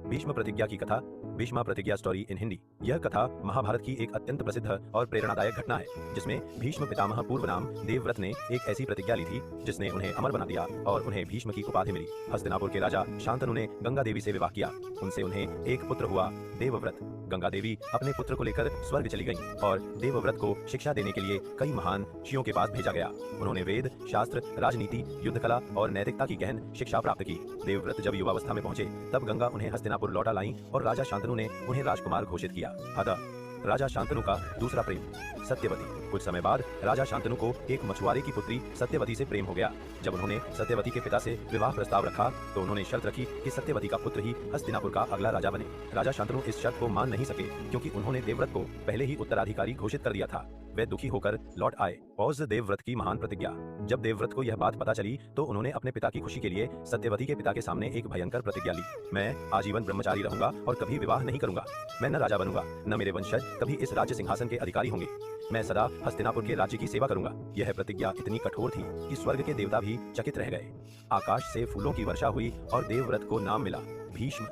भीष्म प्रतिज्ञा की कथा। भीष्मा प्रतिज्ञा स्टोरी इन हिंदी। यह कथा महाभारत की एक अत्यंत प्रसिद्ध और प्रेरणादायक घटना है, जिसमें भीष्म पितामह पूर्व नाम देवव्रत ने एक ऐसी प्रतिज्ञा ली थी जिसने उन्हें अमर बना दिया और उन्हें भीष्म की उपाधि मिली। हस्तिनापुर के राजा शांतनु ने गंगा देवी से विवाह किया। उनसे उन्हें एक पुत्र हुआ, देवव्रत। गंगा देवी अपने पुत्र को लेकर स्वर्ग चली गईं और देवव्रत को शिक्षा देने के लिए कई महान ऋषियों के पास भेजा गया। उन्होंने वेद, शास्त्र, राजनीति, युद्ध कला और नैतिकता की गहन शिक्षा प्राप्त की। देवव्रत जब युवावस्था में पहुंचे तब गंगा उन्हें हस्तिनापुर लौटा लाईं और राजा शांतनु ने उन्हें राजकुमार घोषित किया। अतः राजा शांतनु का दूसरा प्रेम सत्यवती। कुछ समय बाद राजा शांतनु को एक मछुआरे की पुत्री सत्यवती से प्रेम हो गया। जब उन्होंने सत्यवती के पिता से विवाह प्रस्ताव रखा तो उन्होंने शर्त रखी कि सत्यवती का पुत्र ही हस्तिनापुर का अगला राजा बने। राजा शांतनु इस शर्त को मान नहीं सके, क्योंकि उन्होंने देवव्रत को पहले ही उत्तराधिकारी घोषित कर दिया था। वे दुखी होकर लौट आए। पौज देवव्रत की महान प्रतिज्ञा। जब देवव्रत को यह बात पता चली तो उन्होंने अपने पिता की खुशी के लिए सत्यवती के पिता के सामने एक भयंकर प्रतिज्ञा ली। मैं आजीवन ब्रह्मचारी रहूंगा और कभी विवाह नहीं करूंगा। मैं न राजा बनूंगा, न मेरे वंशज कभी इस राज्य सिंहासन के अधिकारी होंगे। मैं सदा हस्तिनापुर के राज्य की सेवा करूंगा। यह प्रतिज्ञा इतनी कठोर थी कि स्वर्ग के देवता भी चकित रह गए। आकाश से फूलों की वर्षा हुई और देवव्रत को नाम मिला भीष्म।